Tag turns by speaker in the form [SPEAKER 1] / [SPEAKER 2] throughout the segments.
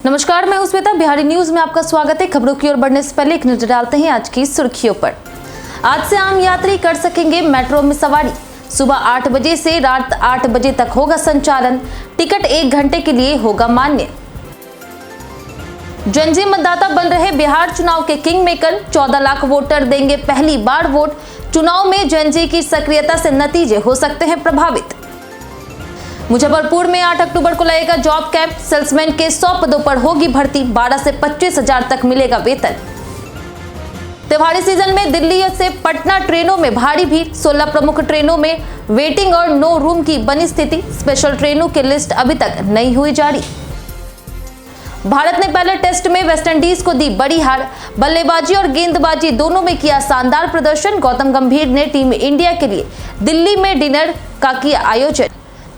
[SPEAKER 1] नमस्कार, मैं हूं श्वेता। बिहारी न्यूज में आपका स्वागत है। खबरों की ओर बढ़ने से पहले एक नजर डालते हैं आज की सुर्खियों पर। आज से आम यात्री कर सकेंगे मेट्रो में सवारी। सुबह 8 बजे से रात 8 बजे तक होगा संचालन। टिकट 1 घंटे के लिए होगा मान्य। जनजी मतदाता बन रहे बिहार चुनाव के किंग मेकर। 14 लाख वोटर देंगे पहली बार वोट। चुनाव में जनजी की सक्रियता से नतीजे हो सकते हैं प्रभावित। मुजफ्फरपुर में 8 अक्टूबर को लगेगा जॉब कैंप। सेल्समैन के 100 पदों पर होगी भर्ती। 12 से 25 हजार तक मिलेगा वेतन। त्योहारी सीजन में दिल्ली से पटना ट्रेनों में भारी भीड़। 16 प्रमुख ट्रेनों में वेटिंग और नो रूम की बनी स्थिति। स्पेशल ट्रेनों की लिस्ट अभी तक नहीं हुई जारी। भारत ने पहले टेस्ट में वेस्टइंडीज को दी बड़ी हार। बल्लेबाजी और गेंदबाजी दोनों में किया शानदार प्रदर्शन। गौतम गंभीर ने टीम इंडिया के लिए दिल्ली में डिनर का किया आयोजन।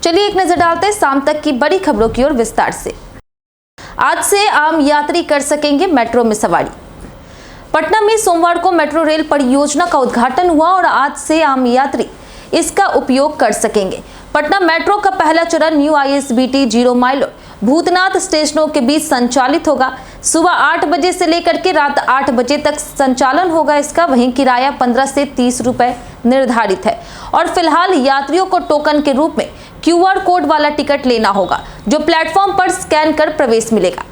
[SPEAKER 1] चलिए एक नजर डालते हैं शाम तक की बड़ी खबरों की ओर विस्तार से। आज से आम यात्री कर सकेंगे मेट्रो में सवारी। पटना में सोमवार को मेट्रो रेल परियोजना का उद्घाटन हुआ और आज से आम यात्री इसका उपयोग कर सकेंगे। पटना मेट्रो का पहला चरण न्यू ISBT 0 माइल और भूतनाथ स्टेशनों के बीच संचालित होगा। सुबह 8 बजे से लेकर के रात 8 बजे तक संचालन होगा इसका। वहीं किराया 15 से 30 रुपए निर्धारित है और फिलहाल यात्रियों को टोकन के रूप में QR कोड वाला टिकट लेना होगा, जो प्लेटफॉर्म पर स्कैन कर प्रवेश मिलेगा।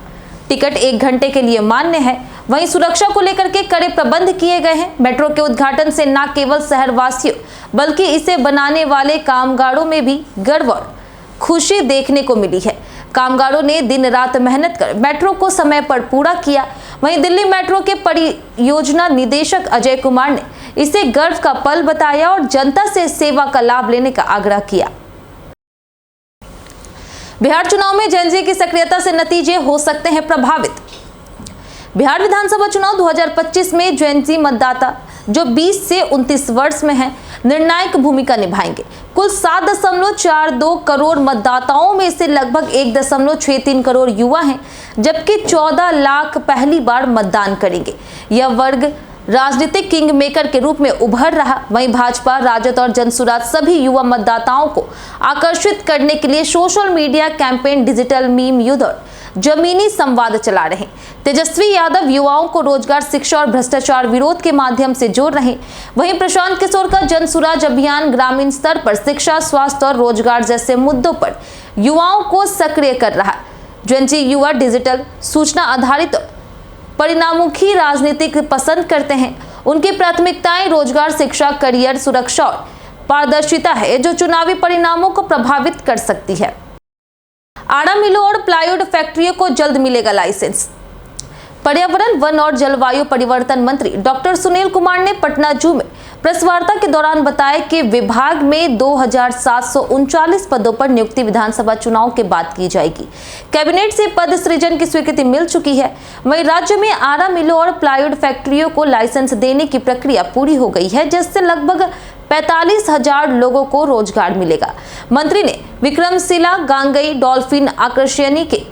[SPEAKER 1] टिकट 1 घंटे के लिए मान्य है। वहीं सुरक्षा को लेकर के कड़े प्रबंध किए गए हैं। मेट्रो के उद्घाटन से न केवल शहरवासियों बल्कि इसे बनाने वाले कामगारों में भी गर्व और खुशी देखने को मिली है। कामगारों ने दिन रात मेहनत कर मेट्रो को समय पर पूरा किया। वहीं दिल्ली मेट्रो के परियोजना निदेशक अजय कुमार ने इसे गर्व का पल बताया और जनता से सेवा का लाभ लेने का आग्रह किया। बिहार चुनाव में जनजी की सक्रियता से नतीजे हो सकते हैं प्रभावित। बिहार विधानसभा चुनाव 2025 में जनजी मतदाता जो 20 से 29 वर्ष में हैं, निर्णायक भूमिका निभाएंगे। कुल 7.42 करोड़ मतदाताओं में से लगभग 1.63 करोड़ युवा हैं, जबकि 14 लाख पहली बार मतदान करेंगे। यह वर्ग राजनीतिक किंग मेकर के रूप में उभर रहा। वहीं भाजपा, राजद और जनसुराज सभी युवा मतदाताओं को आकर्षित करने के लिए social media campaign, digital meme युद्ध और जमीनी संवाद चला रहे। तेजस्वी यादव युवाओं को रोजगार, शिक्षा और भ्रष्टाचार विरोध के माध्यम से जोड़ रहे। वहीं प्रशांत किशोर का जनसुराज अभियान ग्रामीण स्तर पर शिक्षा, स्वास्थ्य और रोजगार जैसे मुद्दों पर युवाओं को सक्रिय कर रहा। जनजी युवा डिजिटल, सूचना आधारित और परिणाममुखी राजनीतिक पसंद करते हैं। उनकी प्राथमिकताएं रोजगार, शिक्षा, करियर, सुरक्षा और पारदर्शिता है, जो चुनावी परिणामों को प्रभावित कर सकती है। आड़ा मिलों और प्लाईवुड फैक्ट्रियों को जल्द मिलेगा लाइसेंस। पर्यावरण, वन और जलवायु परिवर्तन मंत्री डॉक्टर सुनील कुमार ने पटना जू में प्रेस वार्ता के दौरान बताया कि विभाग में 2739 पदों पर नियुक्ति विधानसभा चुनाव के बाद की जाएगी। कैबिनेट से पद सृजन की स्वीकृति मिल चुकी है। वहीं राज्य में आड़ा मिलों और प्लाईवुड फैक्ट्रियों को लाइसेंस देने की प्रक्रिया पूरी हो गई है, जिससे लगभग 45,000 लोगों को रोजगार मिलेगा। मंत्री ने विक्रमशिला गांगई डॉल्फिन आकर्षणी के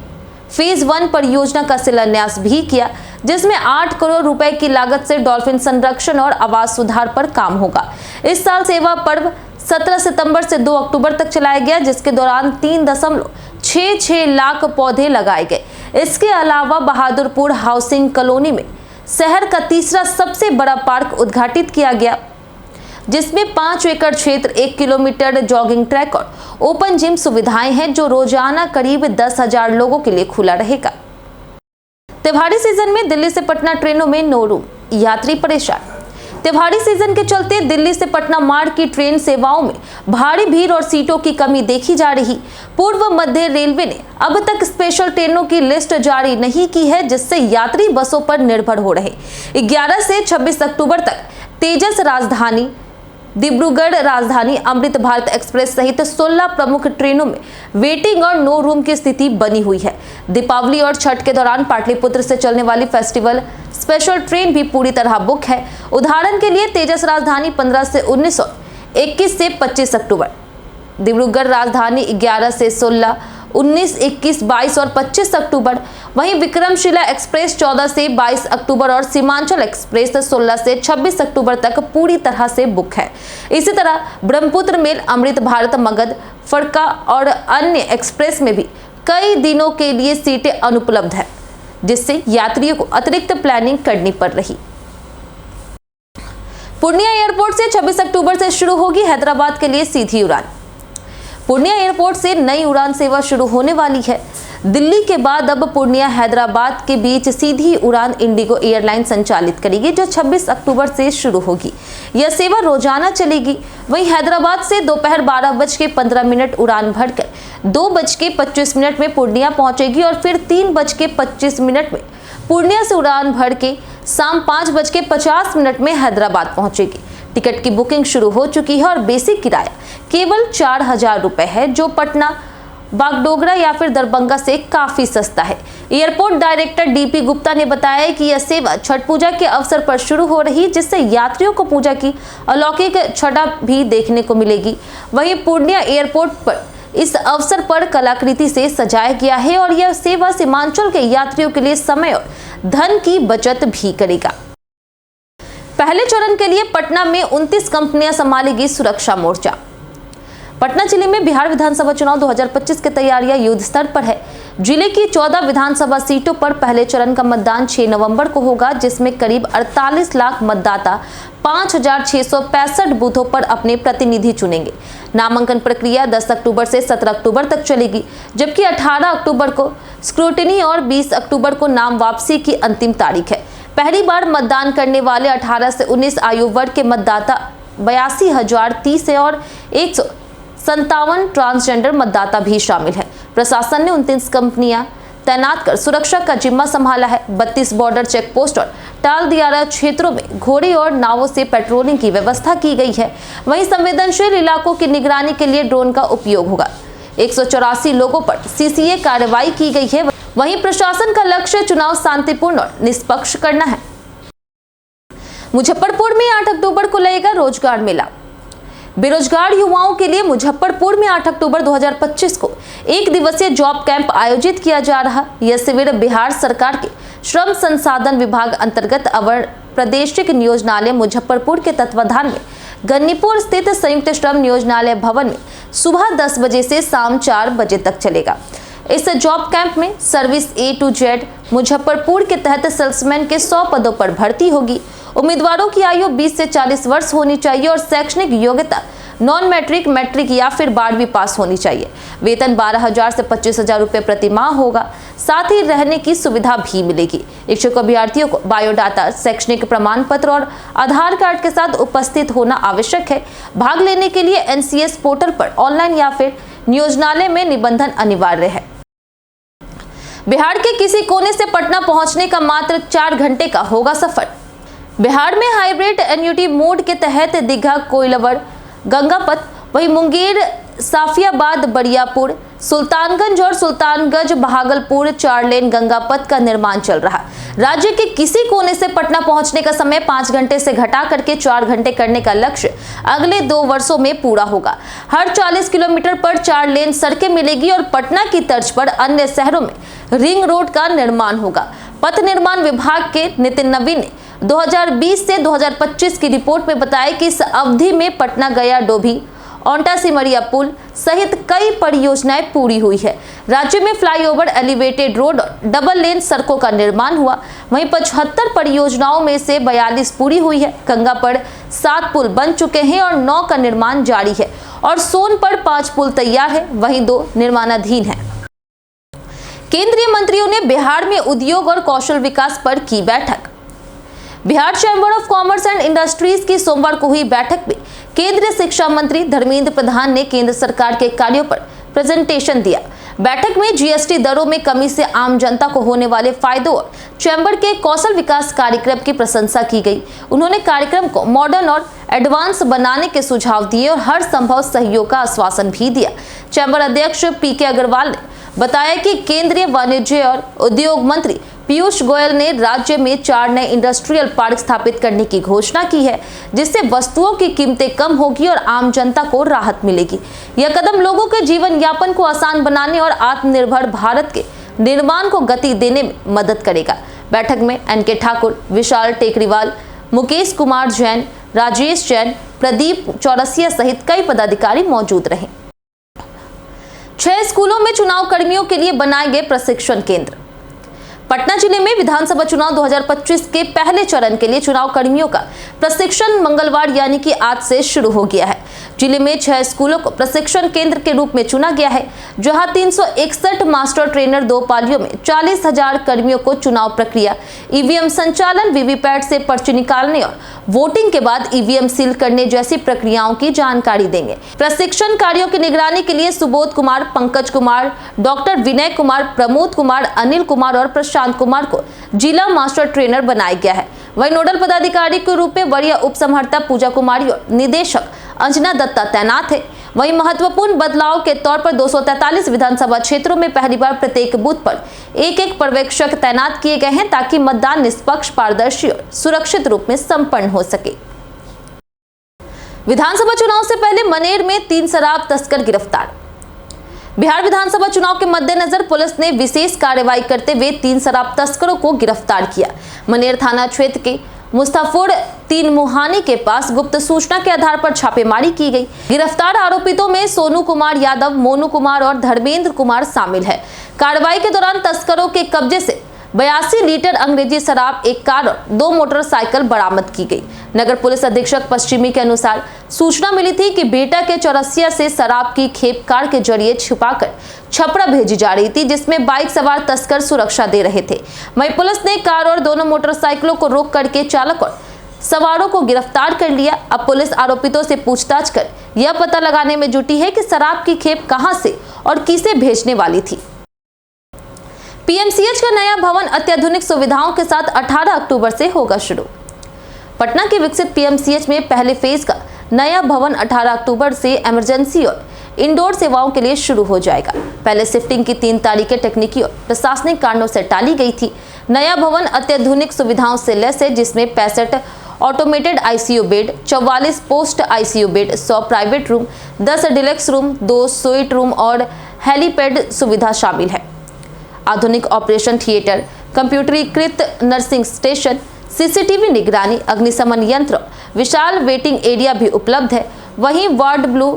[SPEAKER 1] फेज 1 परियोजना का शिलान्यास भी किया, जिसमें 8 करोड़ रुपए की लागत से डॉल्फिन संरक्षण और आवास सुधार पर काम होगा। इस साल सेवा पर्व 17 सितंबर से 2 अक्टूबर तक चलाया गया, जिसके दौरान 3.66 लाख पौधे लगाए गए। इसके अलावा बहादुरपुर हाउसिंग कॉलोनी में शहर का तीसरा सबसे बड़ा पार्क उद्घाटित किया गया, जिसमें 5 एकड़ क्षेत्र, 1 किलोमीटर जॉगिंग ट्रैक और ओपन जिम सुविधाएं हैं, जो रोजाना करीब 10,000 लोगों के लिए खुला रहेगा। त्योहारी सीजन में दिल्ली से पटना ट्रेनों में नो रूम, यात्री परेशान। त्योहारी सीजन के चलते दिल्ली से पटना मार्ग की ट्रेन सेवाओं में भारी भीड़ और सीटों की कमी देखी जा रही। पूर्व मध्य रेलवे ने अब तक स्पेशल ट्रेनों की लिस्ट जारी नहीं की है, जिससे यात्री बसों पर निर्भर हो रहे। 11 से 26 अक्टूबर तक तेजस राजधानी, डिब्रूगढ़ राजधानी, अमृत भारत एक्सप्रेस सहित 16 प्रमुख ट्रेनों में वेटिंग और नो रूम की स्थिति बनी हुई है। दीपावली और छठ के दौरान पाटलिपुत्र से चलने वाली फेस्टिवल स्पेशल ट्रेन भी पूरी तरह बुक है। उदाहरण के लिए तेजस राजधानी 15 से 19 और 21 से 25 अक्टूबर, डिब्रूगढ़ राजधानी 11 से 16, 19, 21, 22 और 25 अक्टूबर। वहीं विक्रमशिला एक्सप्रेस 14 से 22 अक्टूबर और सीमांचल एक्सप्रेस 16 से 26 अक्टूबर तक पूरी तरह से बुक है। इसी तरह ब्रह्मपुत्र मेल, अमृत भारत, मगध, फड़का और अन्य एक्सप्रेस में भी कई दिनों के लिए सीटें अनुपलब्ध है, जिससे यात्रियों को अतिरिक्त प्लानिंग करनी पड़ रही। पूर्णिया एयरपोर्ट से 26 अक्टूबर से शुरू होगी हैदराबाद के लिए सीधी उड़ान। पूर्णिया एयरपोर्ट से नई उड़ान सेवा शुरू होने वाली है। दिल्ली के बाद अब पूर्णिया हैदराबाद के बीच सीधी उड़ान इंडिगो एयरलाइन संचालित करेगी, जो 26 अक्टूबर से शुरू होगी। यह सेवा रोजाना चलेगी। वहीं हैदराबाद से दोपहर 12:15 उड़ान भरकर 2:25 में पूर्णिया पहुंचेगी और फिर 3:25 में पूर्णिया से उड़ान भर के शाम 5:50 में हैदराबाद पहुंचेगी। टिकट की बुकिंग शुरू हो चुकी है और बेसिक किराया केवल 4,000 रुपए है, जो पटना, बागडोगरा या फिर दरभंगा से काफी सस्ता है। एयरपोर्ट डायरेक्टर डीपी गुप्ता ने बताया कि यह सेवा छठ पूजा के अवसर पर शुरू हो रही, जिससे यात्रियों को पूजा की अलौकिक छटा भी देखने को मिलेगी। वहीं पूर्णिया एयरपोर्ट पर इस अवसर पर कलाकृति से सजाया गया है और यह सेवा सीमांचल के यात्रियों के लिए समय और धन की बचत भी करेगा। पहले चरण के लिए पटना में 29 कंपनियां संभालेगी सुरक्षा मोर्चा। पटना जिले में बिहार विधानसभा चुनाव 2025 की तैयारियां युद्ध स्तर पर है। जिले की 14 विधानसभा सीटों पर पहले चरण का मतदान 6 नवंबर को होगा, जिसमें करीब 48 लाख मतदाता 5,665 बूथों पर अपने प्रतिनिधि चुनेंगे। नामांकन प्रक्रिया 10 अक्टूबर से 17 अक्टूबर तक चलेगी, जबकि 18 अक्टूबर को स्क्रूटिनी और 20 अक्टूबर को नाम वापसी की अंतिम तारीख है। पहली बार मतदान करने वाले 18 से 19 आयु वर्ग के मतदाता 82,030 है और 157 ट्रांसजेंडर मतदाता भी शामिल है। प्रशासन ने 29 कंपनियां तैनात कर सुरक्षा का जिम्मा संभाला है। 32 बॉर्डर चेक पोस्ट और टाल दियारा क्षेत्रों में घोड़े और नावों से पेट्रोलिंग की व्यवस्था की गई है। वहीं संवेदनशील इलाकों की निगरानी के लिए ड्रोन का उपयोग होगा। 184 लोगों पर सीसीए कार्रवाई की गई है। वहीं प्रशासन का लक्ष्य चुनाव शांतिपूर्ण और निष्पक्ष करना है। मुजफ्फरपुर में 8 अक्टूबर को लगेगा रोजगार मेला। बेरोजगार युवाओं के लिए मुजफ्फरपुर में 8 अक्टूबर 2025 को एक दिवसीय जॉब कैंप आयोजित किया जा रहा। यह शिविर बिहार सरकार के श्रम संसाधन विभाग अंतर्गत अवर प्रादेशिक नियोजनालय मुजफ्फरपुर के तत्वाधान में गन्नीपुर स्थित संयुक्त श्रम नियोजनालय भवन में सुबह 10 बजे से शाम 4 बजे तक चलेगा। इस जॉब कैंप में service A to Z Muzaffarpur के तहत सेल्समैन के 100 पदों पर भर्ती होगी। उम्मीदवारों की आयु 20 से 40 वर्ष होनी चाहिए और शैक्षणिक योग्यता नॉन मैट्रिक, मैट्रिक या फिर 12वीं पास होनी चाहिए। वेतन 12,000 से 25,000 रुपए प्रति माह होगा। साथ ही रहने की सुविधा भी मिलेगी। इच्छुक अभ्यर्थियों को बायोडाटा, शैक्षणिक प्रमाण पत्र और आधार कार्ड के साथ उपस्थित होना आवश्यक है। भाग लेने के लिए NCS पोर्टल पर ऑनलाइन या फिर नियोजनालय में निबंधन अनिवार्य है। बिहार के किसी कोने से पटना पहुंचने का मात्र 4 घंटे का होगा सफर। बिहार में हाइब्रिड एन्युटी मोड के तहत दीघा, कोइलवर, गंगापथ, वहीं मुंगेर, साफियाबाद, बरियापुर, सुल्तानगंज और सुल्तानगंज, भागलपुर 4 लेन गंगापथ का निर्माण चल रहा। राज्य के किसी कोने से पटना पहुंचने का समय 5 घंटे से घटा करके 4 घंटे करने का लक्ष्य अगले 2 वर्षों में पूरा होगा। हर 40 किलोमीटर पर 4 लेन सड़कें मिलेगी और पटना की तर्ज पर अन्य शहरों में रिंग रोड का निर्माण होगा। पथ निर्माण विभाग के नितिन नवीन ने 2020 से 2025 की रिपोर्ट में बताया कि इस अवधि में पटना गया डोभी, ओंटा सिमरिया पुल सहित कई परियोजनाएं पूरी हुई है। राज्य में फ्लाईओवर, एलिवेटेड रोड और डबल लेन सड़कों का निर्माण हुआ। वहीं 75 परियोजनाओं में से 42 पूरी हुई है। गंगा पर 7 पुल बन चुके हैं और 9 का निर्माण जारी है और सोन पर 5 पुल तैयार है, वहीं 2 निर्माणाधीन है। केंद्रीय मंत्रियों ने बिहार में उद्योग और कौशल विकास पर की बैठक। Bihar chamber of commerce and industries की सोमवार को हुई बैठक में केंद्रीय शिक्षा मंत्री धर्मेंद्र प्रधान ने केंद्र सरकार के कार्यों पर प्रेजेंटेशन दिया। बैठक में GST दरों में कमी से आम जनता को होने वाले फायदों और चैम्बर के कौशल विकास कार्यक्रम की प्रशंसा की गई। उन्होंने कार्यक्रम को मॉडर्न और एडवांस बनाने के सुझाव दिए और हर संभव सहयोग का आश्वासन भी दिया। चैम्बर अध्यक्ष PK अग्रवाल ने बताया कि केंद्रीय वाणिज्य और उद्योग मंत्री पीयूष गोयल ने राज्य में 4 नए इंडस्ट्रियल पार्क स्थापित करने की घोषणा की है, जिससे वस्तुओं की कीमतें कम होगी और आम जनता को राहत मिलेगी। यह कदम लोगों के जीवन यापन को आसान बनाने और आत्मनिर्भर भारत के निर्माण को गति देने में मदद करेगा। बैठक में NK ठाकुर, विशाल टेकरीवाल, मुकेश कुमार जैन, राजेश जैन, प्रदीप चौरसिया सहित कई पदाधिकारी मौजूद रहे। 6 स्कूलों में चुनाव कर्मियों के लिए बनाए गए प्रशिक्षण केंद्र। पटना जिले में विधानसभा चुनाव 2025 के पहले चरण के लिए चुनाव कर्मियों का प्रशिक्षण मंगलवार यानी कि आज से शुरू हो गया है। जिले में 6 स्कूलों को प्रशिक्षण केंद्र के रूप में चुना गया है, जहां 361 मास्टर ट्रेनर 2 पालियों में 40,000 कर्मियों को चुनाव प्रक्रिया, ईवीएम संचालन, वीवीपैट से पर्ची निकालने और वोटिंग के बाद ईवीएम सील करने जैसी प्रक्रियाओं की जानकारी देंगे। प्रशिक्षण कार्यों की निगरानी के लिए सुबोध कुमार, पंकज कुमार, डॉक्टर विनय कुमार, प्रमोद कुमार, अनिल कुमार और प्रशांत कुमार को जिला मास्टर ट्रेनर बनाया गया है। वहीं नोडल पदाधिकारी के रूप में वरीय उप समहर्ता पूजा कुमारी और निदेशक अंजना दत्ता तैनात है। वहीं महत्वपूर्ण बदलाव के तौर पर 243 विधानसभा क्षेत्रों में पहली बार प्रत्येक बूथ पर एक पर्यवेक्षक तैनात किए गए हैं, ताकि मतदान निष्पक्ष, पारदर्शी और सुरक्षित रूप में संपन्न हो सके। विधानसभा चुनाव से पहले मनेर में 3 शराब तस्कर गिरफ्तार। बिहार विधानसभा चुनाव के मद्देनजर पुलिस ने विशेष कार्रवाई करते हुए 3 शराब तस्करों को गिरफ्तार किया। मनेर थाना क्षेत्र के मुस्तफापुर 3 मुहानी के पास गुप्त सूचना के आधार पर छापेमारी की गई। गिरफ्तार आरोपितों में सोनू कुमार यादव, मोनू कुमार और धर्मेंद्र कुमार शामिल है। कार्रवाई के दौरान तस्करों के कब्जे से 82 लीटर अंग्रेजी शराब, 1 कार और 2 मोटरसाइकिल बरामद की गई। नगर पुलिस अधीक्षक पश्चिमी के अनुसार सूचना मिली थी कि बेटा के चौरसिया से शराब की खेप कार के जरिए छिपाकर छपरा भेजी जा रही थी, जिसमें बाइक सवार तस्कर सुरक्षा दे रहे थे। वहीं पुलिस ने कार और दोनों मोटरसाइकिलों को रोक करके चालक और सवारों को गिरफ्तार कर लिया। अब पुलिस आरोपितों से पूछताछ कर यह पता लगाने में जुटी है कि शराब की खेप कहां से और किसे भेजने वाली थी। पीएमसीएच का नया भवन अत्याधुनिक सुविधाओं के साथ 18 अक्टूबर से होगा शुरू। पटना के विकसित पीएमसीएच में पहले फेज का नया भवन 18 अक्टूबर से इमरजेंसी और इंडोर सेवाओं के लिए शुरू हो जाएगा। पहले शिफ्टिंग की 3 तारीखें तकनीकी और प्रशासनिक कारणों से टाली गई थी। नया भवन अत्याधुनिक सुविधाओं से लैस है, जिसमें 65 automated ICU bed, 44 post ICU bed, 100 private room, 10 deluxe room, 2 suite room और हेलीपैड सुविधा शामिल है। आधुनिक ऑपरेशन थिएटर, कंप्यूटरीकृत नर्सिंग स्टेशन, सीसीटीवी निगरानी, अग्निशमन यंत्र, विशाल वेटिंग एरिया भी उपलब्ध है। वहीं वार्ड ब्लू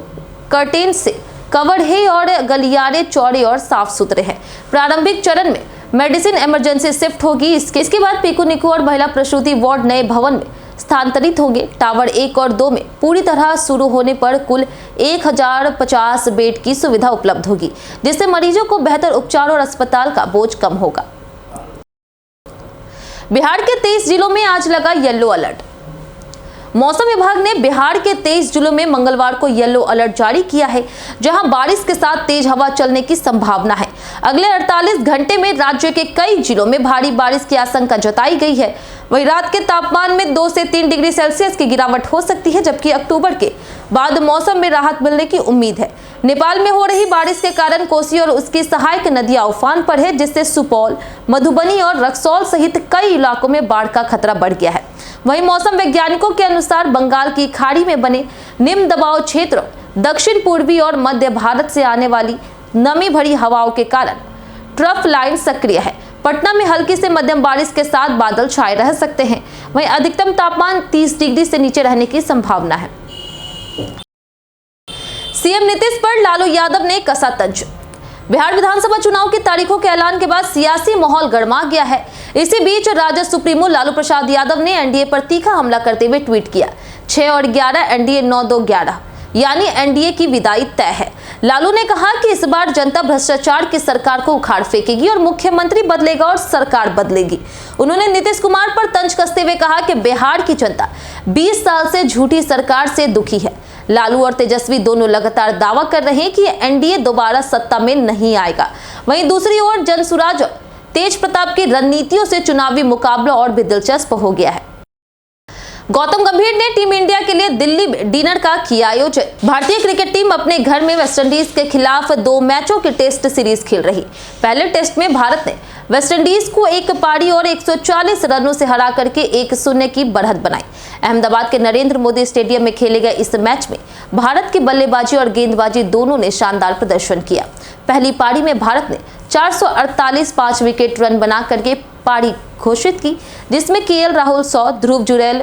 [SPEAKER 1] कर्टेन से कवर्ड है और गलियारे चौड़े और साफ सुथरे हैं। प्रारंभिक चरण में मेडिसिन इमरजेंसी शिफ्ट होगी। इसके बाद पीकू निकू और महिला प्रसूति वार्ड नए भवन में स्थानांतरित होंगे। टावर 1 और 2 में पूरी तरह शुरू होने पर कुल 1050 बेड की सुविधा उपलब्ध होगी, जिससे मरीजों को बेहतर उपचार और अस्पताल का बोझ कम होगा। बिहार के 23 जिलों में आज लगा येलो अलर्ट। मौसम विभाग ने बिहार के 23 जिलों में मंगलवार को येलो अलर्ट जारी किया है, जहां बारिश के साथ तेज हवा चलने की संभावना है। अगले 48 घंटे में राज्य के कई जिलों में भारी बारिश की आशंका जताई गई है। वहीं रात के तापमान में 2 से 3 डिग्री सेल्सियस की गिरावट हो सकती है, जबकि अक्टूबर के बाद मौसम में राहत मिलने की उम्मीद है। नेपाल में हो रही बारिश के कारण कोसी और उसकी सहायक नदियां उफान पर है, जिससे सुपौल, मधुबनी और रक्सौल सहित कई इलाकों में बाढ़ का खतरा बढ़ गया है। वहीं मौसम वैज्ञानिकों के अनुसार बंगाल की खाड़ी में बने निम्न दबाव क्षेत्र, दक्षिण पूर्वी और मध्य भारत से आने वाली नमी भरी हवाओं के कारण ट्रफ लाइन सक्रिय है। पटना में हल्की से मध्यम बारिश के साथ बादल छाए रह सकते हैं। वहीं अधिकतम तापमान 30 डिग्री से नीचे रहने की संभावना है। सीएम नीतीश पर लालू यादव ने कसा तंज। बिहार विधानसभा चुनाव की तारीखों के ऐलान के बाद सियासी माहौल गर्मा गया है। इसी बीच राजद सुप्रीमो लालू प्रसाद यादव ने एनडीए पर तीखा हमला करते हुए ट्वीट किया, 6 और 11 एनडीए 9-2-11 यानी एनडीए की विदाई तय है। लालू ने कहा कि इस बार जनता भ्रष्टाचार की सरकार को उखाड़ फेंकेगी और मुख्यमंत्री बदलेगा और सरकार बदलेगी। उन्होंने नीतीश कुमार पर तंज कसते हुए कहा कि बिहार की जनता 20 साल से झूठी सरकार से दुखी है। लालू और तेजस्वी दोनों लगातार दावा कर रहे हैं कि एनडीए दोबारा सत्ता में नहीं आएगा। वहीं दूसरी ओर जनसुराज और तेज प्रताप की रणनीतियों से चुनावी मुकाबला और भी दिलचस्प हो गया है। गौतम गंभीर ने टीम इंडिया के लिए दिल्ली में डिनर का किया आयोजन। भारतीय क्रिकेट टीम अपने घर में वेस्टइंडीज के खिलाफ 2 मैचों की टेस्ट सीरीज खेल रही। पहले टेस्ट में भारत ने वेस्टइंडीज को 1 पारी और 140 रनों से हरा करके 1-0 की बढ़त बनाई। अहमदाबाद के नरेंद्र मोदी स्टेडियम में खेले गए इस मैच में भारत की बल्लेबाजी और गेंदबाजी दोनों ने शानदार प्रदर्शन किया। पहली पारी में भारत ने 448 5 विकेट रन बना करके पारी घोषित की, जिसमें केएल राहुल 100, ध्रुव जुरैल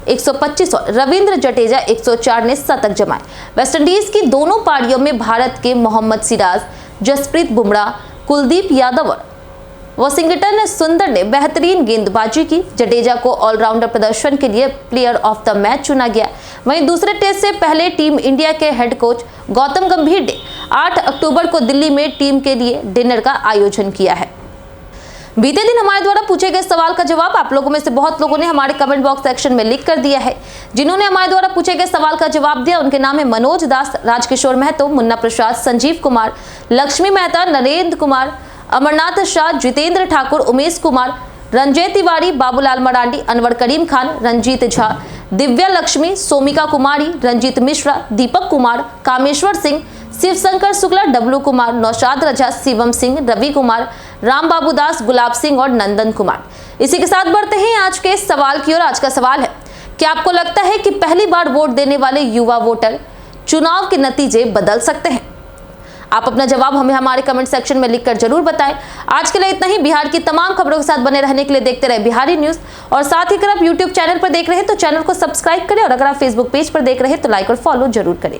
[SPEAKER 1] 125 और रविंद्र जडेजा 104 ने शतक जमाए। वेस्टइंडीज की दोनों पारियों में भारत के मोहम्मद सिराज जसप्रीत बुमराह, कुलदीप यादव और वॉशिंगटन सुंदर ने बेहतरीन गेंदबाजी की। जडेजा को ऑलराउंडर प्रदर्शन के लिए प्लेयर ऑफ द मैच चुना गया। वहीं दूसरे टेस्ट से पहले टीम इंडिया के हेड कोच गौतम गंभीर ने 8 अक्टूबर को दिल्ली में टीम के लिए डिनर का आयोजन किया है। बीते दिन हमारे द्वारा पूछे गए सवाल का जवाब आप लोगों में से बहुत लोगों ने हमारे कमेंट बॉक्स सेक्शन में लिख कर दिया है। जिन्होंने हमारे द्वारा पूछे गए सवाल का जवाब दिया उनके नाम है मनोज दास, राजकिशोर महतो, मुन्ना प्रसाद, संजीव कुमार, लक्ष्मी मेहता, नरेंद्र कुमार, अमरनाथ शाह, जितेंद्र ठाकुर, उमेश कुमार, रंजय तिवारी, बाबूलाल मरांडी, अनवर करीम खान, रंजीत झा, दिव्या लक्ष्मी, सोमिका कुमारी, रंजीत मिश्रा, दीपक कुमार, कामेश्वर सिंह, शिवशंकर शुक्ला, डब्लू कुमार, नौशाद रजा, शिवम सिंह, रवि कुमार, राम बाबू दास, गुलाब सिंह और नंदन कुमार। इसी के साथ बढ़ते हैं आज के सवाल की ओर। आज का सवाल है, क्या आपको लगता है कि पहली बार वोट देने वाले युवा वोटर चुनाव के नतीजे बदल सकते हैं? आप अपना जवाब हमें हमारे कमेंट सेक्शन में लिखकर जरूर बताएं। आज के लिए इतना ही। बिहार की तमाम खबरों के साथ बने रहने के लिए देखते रहे बिहारी न्यूज। और साथ ही अगर आप यूट्यूब चैनल पर देख रहे हैं तो चैनल को सब्सक्राइब करें और अगर आप फेसबुक पेज पर देख रहे हैं तो लाइक और फॉलो जरूर करें।